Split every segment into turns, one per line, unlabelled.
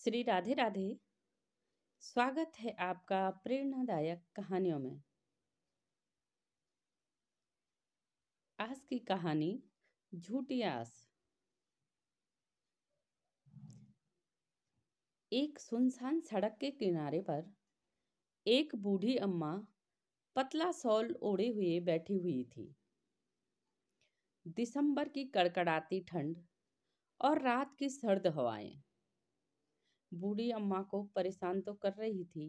श्री राधे राधे। स्वागत है आपका प्रेरणादायक कहानियों में। आज की कहानी झूठी आस। एक सुनसान सड़क के किनारे पर एक बूढ़ी अम्मा पतला शॉल ओढ़े हुए बैठी हुई थी। दिसंबर की कड़कड़ाती ठंड और रात की सर्द हवाएं बूढ़ी अम्मा को परेशान तो कर रही थी,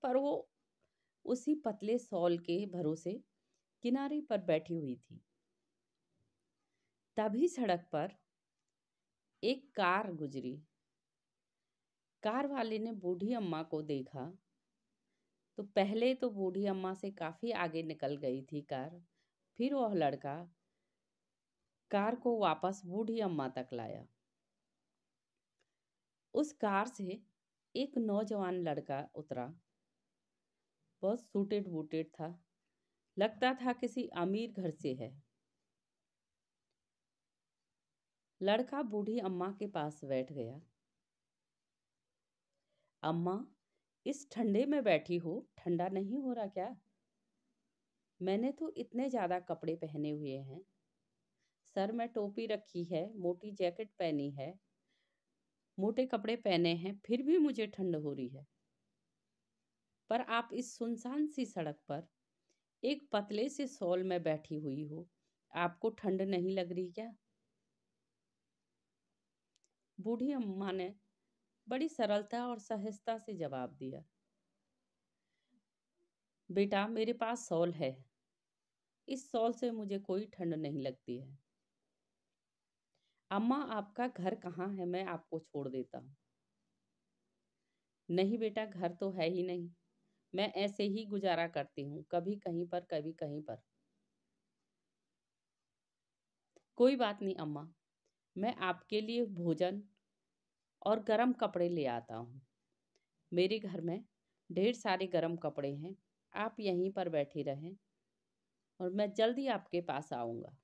पर वो उसी पतले शॉल के भरोसे किनारे पर बैठी हुई थी। तभी सड़क पर एक कार गुजरी। कार वाले ने बूढ़ी अम्मा को देखा तो पहले तो बूढ़ी अम्मा से काफी आगे निकल गई थी कार। फिर वह लड़का कार को वापस बूढ़ी अम्मा तक लाया। उस कार से एक नौजवान लड़का उतरा। बहुत सूटेड बूटेड था, लगता था किसी अमीर घर से है। लड़का बूढ़ी अम्मा के पास बैठ गया। अम्मा, इस ठंडे में बैठी हो, ठंडा नहीं हो रहा क्या? मैंने तो इतने ज्यादा कपड़े पहने हुए हैं, सर में टोपी रखी है, मोटी जैकेट पहनी है, मोटे कपड़े पहने हैं, फिर भी मुझे ठंड हो रही है। पर आप इस सुनसान सी सड़क पर एक पतले से शॉल में बैठी हुई हो, आपको ठंड नहीं लग रही क्या? बूढ़ी अम्मा ने बड़ी सरलता और सहजता से जवाब दिया, बेटा, मेरे पास शॉल है, इस शॉल से मुझे कोई ठंड नहीं लगती है। अम्मा, आपका घर कहाँ है? मैं आपको छोड़ देता हूँ। नहीं बेटा, घर तो है ही नहीं, मैं ऐसे ही गुजारा करती हूँ, कभी कहीं पर कभी कहीं पर। कोई बात नहीं अम्मा, मैं आपके लिए भोजन और गरम कपड़े ले आता हूँ। मेरे घर में ढेर सारे गरम कपड़े हैं, आप यहीं पर बैठे रहें और मैं जल्दी आपके पास आऊँगा।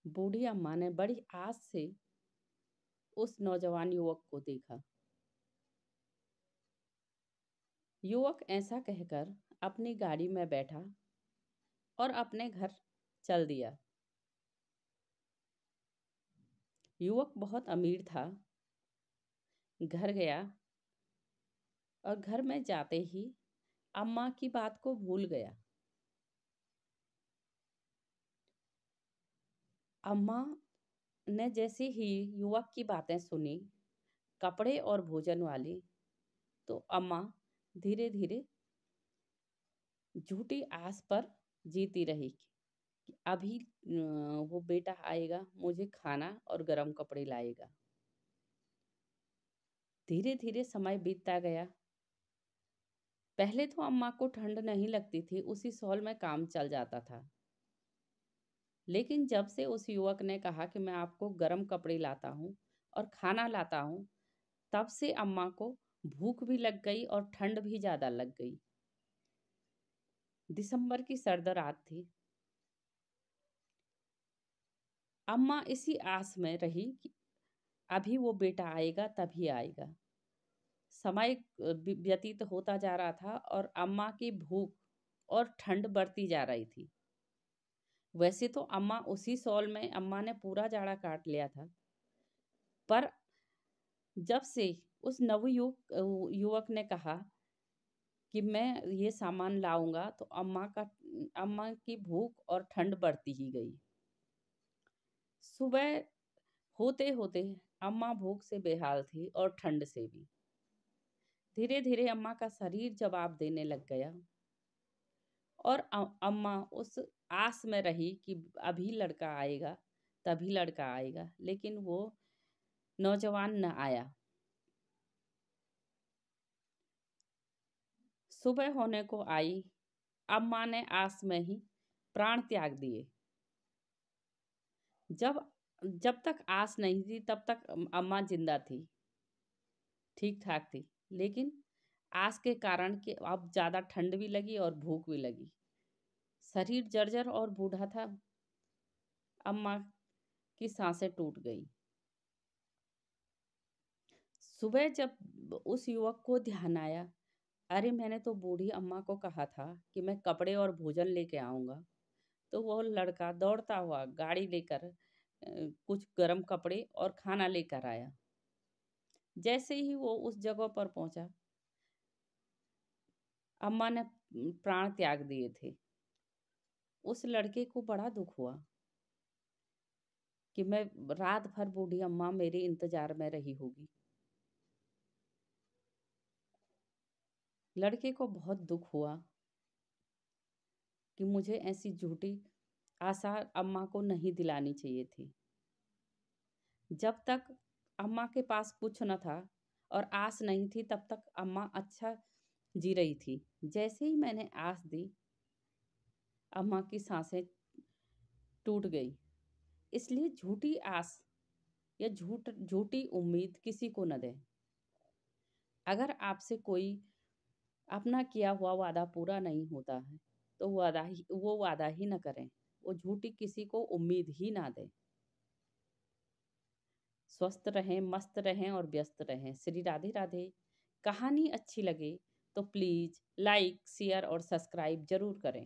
बूढ़ी अम्मा ने बड़ी आस से उस नौजवान युवक को देखा। युवक ऐसा कहकर अपनी गाड़ी में बैठा और अपने घर चल दिया। युवक बहुत अमीर था। घर गया और घर में जाते ही अम्मा की बात को भूल गया। अम्मा ने जैसे ही युवक की बातें सुनी, कपड़े और भोजन वाली, तो अम्मा धीरे धीरे झूठी आस पर जीती रही कि अभी वो बेटा आएगा, मुझे खाना और गरम कपड़े लाएगा। धीरे धीरे समय बीतता गया। पहले तो अम्मा को ठंड नहीं लगती थी, उसी शॉल में काम चल जाता था। लेकिन जब से उस युवक ने कहा कि मैं आपको गर्म कपड़े लाता हूँ और खाना लाता हूँ, तब से अम्मा को भूख भी लग गई और ठंड भी ज्यादा लग गई। दिसंबर की सर्द रात थी। अम्मा इसी आस में रही कि अभी वो बेटा आएगा, तभी आएगा। समय व्यतीत होता जा रहा था और अम्मा की भूख और ठंड बढ़ती जा रही थी। वैसे तो अम्मा उसी शॉल में अम्मा ने पूरा जाड़ा काट लिया था, पर जब से उस नवयुवक युवक ने कहा कि मैं ये सामान लाऊंगा, तो अम्मा की भूख और ठंड बढ़ती ही गई। सुबह होते होते अम्मा भूख से बेहाल थी और ठंड से भी। धीरे धीरे अम्मा का शरीर जवाब देने लग गया और अम्मा उस आस में रही कि अभी लड़का आएगा, तभी लड़का आएगा, लेकिन वो नौजवान न आया। सुबह होने को आई। अम्मा ने आस में ही प्राण त्याग दिए। जब जब तक आस नहीं थी, तब तक अम्मा जिंदा थी, ठीक ठाक थी। लेकिन आस के कारण कि अब ज्यादा ठंड भी लगी और भूख भी लगी, शरीर जर्जर और बूढ़ा था। अम्मा की सांसें टूट गई। सुबह जब उस युवक को ध्यान आया, अरे मैंने तो बूढ़ी अम्मा को कहा था कि मैं कपड़े और भोजन लेके आऊँगा। तो वो लड़का दौड़ता हुआ गाड़ी लेकर कुछ गरम कपड़े और खाना लेकर आया। जैसे ही वो उस जगह पर पहुंचा, अम्मा ने प्राण त्याग दिए थे। उस लड़के को बड़ा दुख हुआ कि मैं रात भर बूढ़ी अम्मा मेरे इंतजार में रही होगी। लड़के को बहुत दुख हुआ कि मुझे ऐसी झूठी आशा अम्मा को नहीं दिलानी चाहिए थी। जब तक अम्मा के पास कुछ न था और आस नहीं थी, तब तक अम्मा अच्छा जी रही थी। जैसे ही मैंने आस दी, अम्मा की सांसें टूट गई। इसलिए झूठी आस या झूठी उम्मीद किसी को न दें। अगर आपसे कोई अपना किया हुआ वादा पूरा नहीं होता है, तो वो वादा ही न करें। वो झूठी किसी को उम्मीद ही ना दें। स्वस्थ रहें, मस्त रहें और व्यस्त रहें। श्री राधे राधे। कहानी अच्छी लगे तो प्लीज़ लाइक, शेयर और सब्सक्राइब ज़रूर करें।